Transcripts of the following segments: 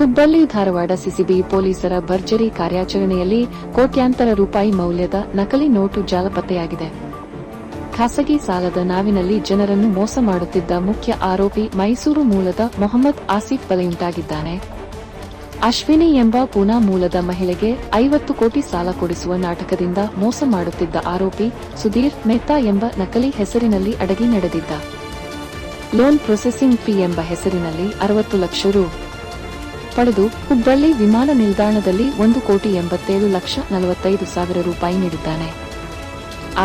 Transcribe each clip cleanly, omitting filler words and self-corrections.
Hubballi Dharwad CCB ಪೊಲೀಸರ ಭರ್ಜರಿ ಕಾರ್ಯಾಚರಣೆಯಲ್ಲಿ ಕೋಟ್ಯಾಂತರ ರೂಪಾಯಿ ಮೌಲ್ಯದ ನಕಲಿ ನೋಟು ಜಾಲ ಪತ್ತೆಯಾಗಿದೆ. ಖಾಸಗಿ ಸಾಲದ ನಾವಿನಲ್ಲಿ ಜನರನ್ನು ಮೋಸ ಮಾಡುತ್ತಿದ್ದ ಮುಖ್ಯ ಆರೋಪಿ ಮೈಸೂರು ಮೂಲದ ಮೊಹಮ್ಮದ್ ಆಸಿಫ್ ಬಲೆಯುಂಟಾಗಿದ್ದಾನೆ. ಅಶ್ವಿನಿ ಎಂಬ ಪೂನಾ ಮೂಲದ ಮಹಿಳೆಗೆ 50 ಕೋಟಿ ಸಾಲ ಕೊಡಿಸುವ ನಾಟಕದಿಂದ ಮೋಸ ಮಾಡುತ್ತಿದ್ದ ಆರೋಪಿ ಸುಧೀರ್ ಮೆಹ್ತಾ ಎಂಬ ನಕಲಿ ಹೆಸರಿನಲ್ಲಿ ಅಡಗಿ ನಡೆದಿದ್ದ. ಲೋನ್ ಪ್ರೊಸೆಸಿಂಗ್ ಫೀ ಎಂಬ ಹೆಸರಿನಲ್ಲಿ 60 ಲಕ್ಷ ರು ಪಡೆದು ಹುಬ್ಬಳ್ಳಿ ವಿಮಾನ ನಿಲ್ದಾಣದಲ್ಲಿ 1,87,45,000 ರೂಪಾಯಿ ನೀಡಿದ್ದಾನೆ.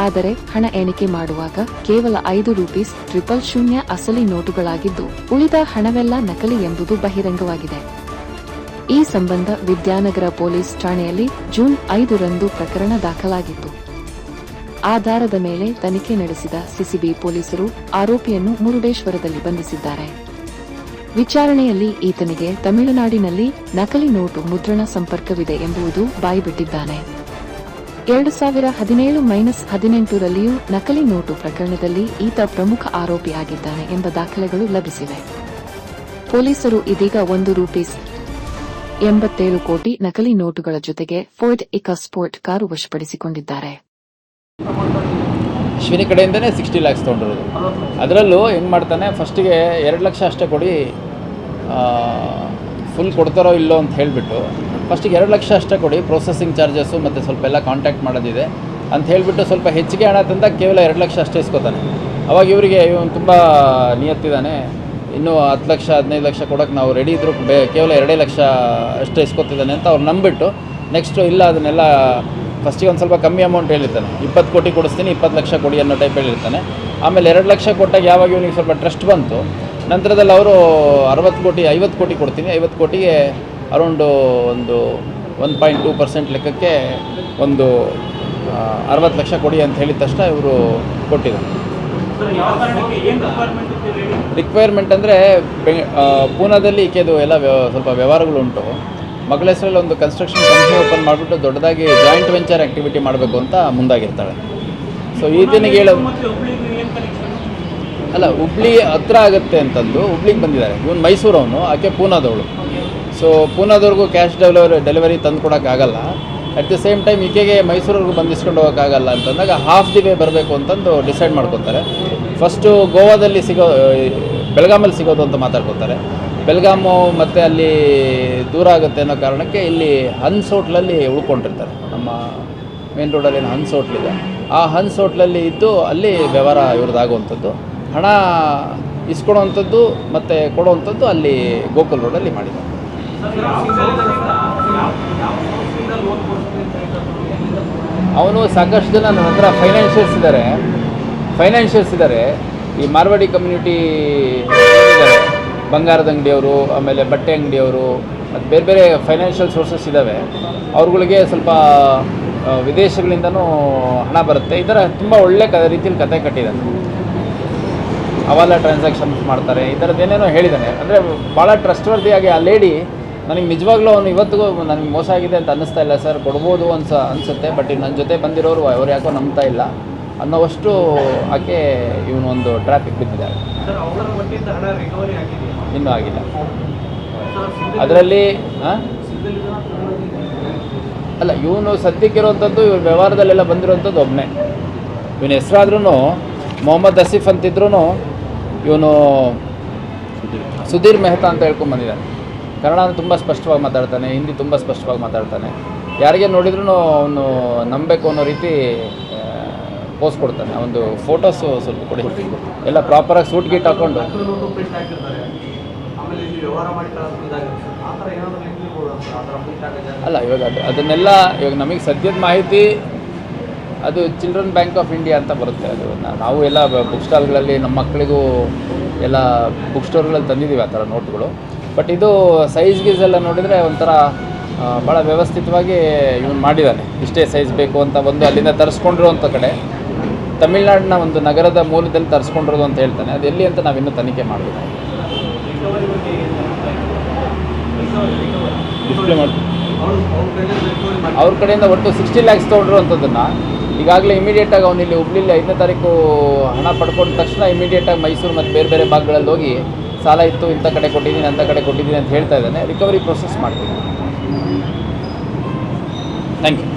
ಆದರೆ ಹಣ ಎಣಿಕೆ ಮಾಡುವಾಗ ಕೇವಲ 5 ರೂಪೀಸ್ 000 ಅಸಲಿ ನೋಟುಗಳಾಗಿದ್ದು ಉಳಿದ ಹಣವೆಲ್ಲ ನಕಲಿ ಎಂಬುದು ಬಹಿರಂಗವಾಗಿದೆ. ಈ ಸಂಬಂಧ ವಿದ್ಯಾನಗರ ಪೊಲೀಸ್ ಠಾಣೆಯಲ್ಲಿ ಜೂನ್ 5 ರಂದು ಪ್ರಕರಣ ದಾಖಲಾಗಿತ್ತು. ಆಧಾರದ ಮೇಲೆ ತನಿಖೆ ನಡೆಸಿದ ಸಿಸಿಬಿ ಪೊಲೀಸರು ಆರೋಪಿಯನ್ನು ಮುರುಡೇಶ್ವರದಲ್ಲಿ ಬಂಧಿಸಿದ್ದಾರೆ. ವಿಚಾರಣೆಯಲ್ಲಿ ಈತನಿಗೆ ತಮಿಳುನಾಡಿನಲ್ಲಿ ನಕಲಿ ನೋಟು ಮುದ್ರಣ ಸಂಪರ್ಕವಿದೆ ಎಂಬುದು ಬಾಯ್ಬಿಟ್ಟಿದ್ದಾನೆ. 2017-18 ರಲ್ಲಿಯೂ ನಕಲಿ ನೋಟು ಪ್ರಕರಣದಲ್ಲಿ ಈತ ಪ್ರಮುಖ ಆರೋಪಿಯಾಗಿದ್ದಾನೆ ಎಂಬ ದಾಖಲೆಗಳು ಲಭಿಸಿವೆ. ಪೊಲೀಸರು ಇದೀಗ 1 ರೂಪೀಸ್ 87 ಕೋಟಿ ನಕಲಿ ನೋಟುಗಳ ಜೊತೆಗೆ ಫೋರ್ಡ್ ಇಕಾಸ್ಪೋರ್ಟ್ ಕಾರು ವಶಪಡಿಸಿಕೊಂಡಿದ್ದಾರೆ. ಅಶ್ವಿನಿ ಕಡೆಯಿಂದನೇ 60 ಲ್ಯಾಕ್ಸ್ ತೊಗೊಂಡಿರೋದು. ಅದರಲ್ಲೂ ಹೆಂಗೆ ಮಾಡ್ತಾನೆ, ಫಸ್ಟಿಗೆ 2 ಲಕ್ಷ ಅಷ್ಟೇ ಕೊಡಿ, ಫುಲ್ ಕೊಡ್ತಾರೋ ಇಲ್ಲೋ ಅಂತ ಹೇಳಿಬಿಟ್ಟು ಫಸ್ಟಿಗೆ 2 ಲಕ್ಷ ಅಷ್ಟೇ ಕೊಡಿ, ಪ್ರೊಸೆಸಿಂಗ್ ಚಾರ್ಜಸ್ಸು ಮತ್ತು ಸ್ವಲ್ಪ ಎಲ್ಲ ಕಾಂಟ್ಯಾಕ್ಟ್ ಮಾಡೋದಿದೆ ಅಂತ ಹೇಳಿಬಿಟ್ಟು ಸ್ವಲ್ಪ ಹೆಚ್ಚಿಗೆ ಹಣ ತಂದಾಗ ಕೇವಲ 2 ಲಕ್ಷ ಅಷ್ಟೇ ಇಸ್ಕೊತಾನೆ. ಅವಾಗ ಇವರಿಗೆ ಇವನು ತುಂಬ ನಿಯತ್ತಿದ್ದಾನೆ, ಇನ್ನೂ 10 ಲಕ್ಷ 15 ಲಕ್ಷ ಕೊಡೋಕ್ಕೆ ನಾವು ರೆಡಿ ಇದ್ದರೂ ಕೇವಲ 2 ಲಕ್ಷ ಅಷ್ಟೇ ಇಸ್ಕೊತಿದ್ದಾನೆ ಅಂತ ಅವ್ರು ನಂಬಿಬಿಟ್ಟು ನೆಕ್ಸ್ಟು ಇಲ್ಲ ಅದನ್ನೆಲ್ಲ ಫಸ್ಟಿಗೆ ಒಂದು ಸ್ವಲ್ಪ ಕಮ್ಮಿ ಅಮೌಂಟ್ ಹೇಳಿರ್ತಾನೆ, 20 ಕೋಟಿ ಕೊಡಿಸ್ತೀನಿ 20 ಲಕ್ಷ ಕೊಡಿ ಅನ್ನೋ ಟೈಪ್ ಹೇಳಿರ್ತಾನೆ. ಆಮೇಲೆ 2 ಲಕ್ಷ ಕೊಟ್ಟಾಗ ಯಾವಾಗ ಇವನಿಗೆ ಸ್ವಲ್ಪ ಟ್ರಸ್ಟ್ ಬಂತು, ನಂತರದಲ್ಲಿ ಅವರು 60 ಕೋಟಿ 50 ಕೋಟಿ ಕೊಡ್ತೀನಿ, 50 ಕೋಟಿಗೆ ಅರೌಂಡು ಒಂದು 1.2% ಲೆಕ್ಕಕ್ಕೆ ಒಂದು 60 ಲಕ್ಷ ಕೊಡಿ ಅಂತ ಹೇಳಿದ ತಕ್ಷಣ ಇವರು ಕೊಟ್ಟಿದ್ದಾರೆ. ರಿಕ್ವೈರ್ಮೆಂಟ್ ಅಂದರೆ ಪೂನಾದಲ್ಲಿ ಈಕೆದು ಎಲ್ಲ ಸ್ವಲ್ಪ ವ್ಯವಹಾರಗಳುಂಟು. ಮಗಳ ಹೆಸರಲ್ಲಿ ಒಂದು ಕನ್ಸ್ಟ್ರಕ್ಷನ್ ಕಂಪ್ನಿ ಓಪನ್ ಮಾಡಿಬಿಟ್ಟು ದೊಡ್ಡದಾಗಿ ಜಾಯಿಂಟ್ ವೆಂಚರ್ ಆ್ಯಕ್ಟಿವಿಟಿ ಮಾಡಬೇಕು ಅಂತ ಮುಂದಾಗಿರ್ತಾಳೆ. ಸೊ ಈತನಿಗೆ ಹೇಳೋದು ಅಲ್ಲ, ಹುಬ್ಳಿ ಹತ್ರ ಆಗುತ್ತೆ ಅಂತಂದು ಹುಬ್ಳಿಗೆ ಬಂದಿದ್ದಾರೆ. ಇವನು ಮೈಸೂರವನು, ಆಕೆ ಪೂನಾದವಳು. ಸೊ ಪೂನಾದವ್ರಿಗೂ ಕ್ಯಾಶ್ ಡೆಲಿವರಿ ತಂದು ಕೊಡೋಕ್ಕಾಗಲ್ಲ. ಅಟ್ ದಿ ಸೇಮ್ ಟೈಮ್ ಈಕೆಗೆ ಮೈಸೂರಿಗೂ ಬಂದಿಸ್ಕೊಂಡು ಹೋಗೋಕ್ಕಾಗಲ್ಲ ಅಂತಂದಾಗ ಹಾಫ್ ದಿ ವೇ ಬರಬೇಕು ಅಂತಂದು ಡಿಸೈಡ್ ಮಾಡ್ಕೊತಾರೆ. ಫಸ್ಟು ಗೋವಾದಲ್ಲಿ ಬೆಳಗಾಮಲ್ಲಿ ಸಿಗೋದು ಅಂತ ಮಾತಾಡ್ಕೊತಾರೆ. ಬೆಳಗಾಮು ಮತ್ತು ಅಲ್ಲಿ ದೂರ ಆಗುತ್ತೆ ಅನ್ನೋ ಕಾರಣಕ್ಕೆ ಇಲ್ಲಿ ಹನ್ಸ್ ಹೋಟ್ಲಲ್ಲಿ ಉಳ್ಕೊಂಡಿರ್ತಾರೆ. ನಮ್ಮ ಮೇನ್ ರೋಡಲ್ಲಿ ಏನು ಹನ್ಸ್ ಹೋಟ್ಲಿದೆ, ಆ ಹನ್ಸ್ ಹೋಟ್ಲಲ್ಲಿ ಇದ್ದು ಅಲ್ಲಿ ವ್ಯವಹಾರ ಇವ್ರದ್ದಾಗುವಂಥದ್ದು, ಹಣ ಇಸ್ಕೊಡೋವಂಥದ್ದು ಮತ್ತು ಕೊಡೋವಂಥದ್ದು ಅಲ್ಲಿ ಗೋಕುಲ್ ರೋಡಲ್ಲಿ ಮಾಡಿದ್ದಾರೆ. ಅವನು ಸಾಕಷ್ಟು ಜನ ನನ್ನ ಹತ್ರ ಫೈನಾನ್ಷಿಯಲ್ಸ್ ಇದ್ದಾರೆ. ಈ ಮಾರ್ವಾಡಿ ಕಮ್ಯುನಿಟಿ ಇದ್ದಾರೆ, ಬಂಗಾರದ ಅಂಗಡಿಯವರು, ಆಮೇಲೆ ಬಟ್ಟೆ ಅಂಗಡಿಯವರು, ಮತ್ತು ಬೇರೆ ಬೇರೆ ಫೈನಾನ್ಷಿಯಲ್ ಸೋರ್ಸಸ್ ಇದ್ದಾವೆ. ಅವ್ರುಗಳಿಗೆ ಸ್ವಲ್ಪ ವಿದೇಶಗಳಿಂದನೂ ಹಣ ಬರುತ್ತೆ. ಈ ಥರ ತುಂಬ ಒಳ್ಳೆ ರೀತಿಯಲ್ಲಿ ಕತೆ ಕಟ್ಟಿದ್ದಾನೆ. ಅವೆಲ್ಲ ಟ್ರಾನ್ಸಾಕ್ಷನ್ಸ್ ಮಾಡ್ತಾರೆ, ಈ ಥರದ್ದು ಏನೇನೋ ಹೇಳಿದ್ದಾನೆ. ಅಂದರೆ ಭಾಳ ಟ್ರಸ್ಟ್ವರ್ದಿಯಾಗಿ ಆ ಲೇಡಿ ನನಗೆ ನಿಜವಾಗ್ಲೂ ಅವನು ಇವತ್ತಿಗೂ ನನಗೆ ಮೋಸ ಆಗಿದೆ ಅಂತ ಅನ್ನಿಸ್ತಾ ಇಲ್ಲ ಸರ್, ಕೊಡ್ಬೋದು ಅನಿಸುತ್ತೆ, ಬಟ್ ನನ್ನ ಜೊತೆ ಬಂದಿರೋರು ಅವ್ರು ಯಾಕೋ ನಂಬ್ತಾ ಇಲ್ಲ ಅನ್ನೋವಷ್ಟು ಆಕೆ ಇವನು ಒಂದು ಟ್ರಾಫಿಕ್ ಬಿದ್ದಿದ್ದಾರೆ. ಇನ್ನೂ ಆಗಿಲ್ಲ. ಅದರಲ್ಲಿ ಅಲ್ಲ, ಇವನು ಸದ್ಯಕ್ಕಿರುವಂಥದ್ದು ಇವ್ರ ವ್ಯವಹಾರದಲ್ಲೆಲ್ಲ ಬಂದಿರೋವಂಥದ್ದು ಒಬ್ಬನೇ. ಇವನ ಹೆಸರಾದ್ರೂ ಮೊಹಮ್ಮದ್ ಆಸಿಫ್ ಅಂತಿದ್ರು ಇವನು ಸುಧೀರ್ ಮೆಹ್ತಾ ಅಂತ ಹೇಳ್ಕೊಂಬಂದಿದ್ದಾನೆ. ಕನ್ನಡ ತುಂಬ ಸ್ಪಷ್ಟವಾಗಿ ಮಾತಾಡ್ತಾನೆ, ಹಿಂದಿ ತುಂಬ ಸ್ಪಷ್ಟವಾಗಿ ಮಾತಾಡ್ತಾನೆ. ಯಾರಿಗೆ ನೋಡಿದ್ರೂ ಅವನು ನಂಬಬೇಕು ಅನ್ನೋ ರೀತಿ ಪೋಸ್ಟ್ ಕೊಡ್ತಾನೆ. ಒಂದು ಫೋಟೋಸು ಸ್ವಲ್ಪ ಕೊಡಿ, ಎಲ್ಲ ಪ್ರಾಪರಾಗಿ ಸೂಟ್ ಗೀಟ್ ಹಾಕ್ಕೊಂಡು. ಅಲ್ಲ, ಇವಾಗ ಅದನ್ನೆಲ್ಲ ಇವಾಗ ನಮಗೆ ಸದ್ಯದ ಮಾಹಿತಿ ಅದು ಚಿಲ್ಡ್ರನ್ ಬ್ಯಾಂಕ್ ಆಫ್ ಇಂಡಿಯಾ ಅಂತ ಬರುತ್ತೆ. ಅದು ನಾವು ಎಲ್ಲ ಬುಕ್ ಸ್ಟಾಲ್ಗಳಲ್ಲಿ ನಮ್ಮ ಮಕ್ಕಳಿಗೂ ಎಲ್ಲ ಬುಕ್ ಸ್ಟೋರ್ಗಳಲ್ಲಿ ತಂದಿದ್ದೀವಿ ಆ ಥರ ನೋಟ್ಗಳು. ಬಟ್ ಇದು ಸೈಜ್ ಗೀಸ್ ಎಲ್ಲ ನೋಡಿದರೆ ಒಂಥರ ಭಾಳ ವ್ಯವಸ್ಥಿತವಾಗಿ ಇವನು ಮಾಡಿದ್ದಾನೆ. ಇಷ್ಟೇ ಸೈಜ್ ಬೇಕು ಅಂತ ಒಂದು ಅಲ್ಲಿಂದ ತರಿಸ್ಕೊಂಡಿರೋಂಥ ಕಡೆ, ತಮಿಳ್ನಾಡಿನ ಒಂದು ನಗರದ ಮೂಲದಲ್ಲಿ ತರಿಸ್ಕೊಂಡಿರೋದು ಅಂತ ಹೇಳ್ತಾನೆ. ಅದು ಎಲ್ಲಿ ಅಂತ ನಾವಿನ್ನೂ ತನಿಖೆ ಮಾಡಬೇಕು. ಡಿಸ್ಪ್ಲೇ ಮಾಡಿ ಅವ್ರ ಕಡೆಯಿಂದ ಒಟ್ಟು 60 ಲ್ಯಾಕ್ಸ್ ತೊಗೊಂಡಿರುವಂಥದ್ದನ್ನು ಈಗಾಗಲೇ ಇಮಿಡಿಯೇಟಾಗಿ ಅವನು ಇಲ್ಲಿ ಹುಬ್ಳಿಲಿ 5ನೇ ತಾರೀಕು ಹಣ ಪಡ್ಕೊಂಡ ತಕ್ಷಣ ಇಮಿಡಿಯೇಟಾಗಿ ಮೈಸೂರು ಮತ್ತು ಬೇರೆ ಬೇರೆ ಭಾಗಗಳಲ್ಲಿ ಹೋಗಿ ಸಾಲ ಇತ್ತು, ಇಂಥ ಕಡೆ ಕೊಟ್ಟಿದ್ದೀನಿ, ಅಂಥ ಕಡೆ ಕೊಟ್ಟಿದ್ದೀನಿ ಅಂತ ಹೇಳ್ತಾ ಇದ್ದಾನೆ. ರಿಕವರಿ ಪ್ರೊಸೆಸ್ ಮಾಡ್ತೀನಿ. Thank you.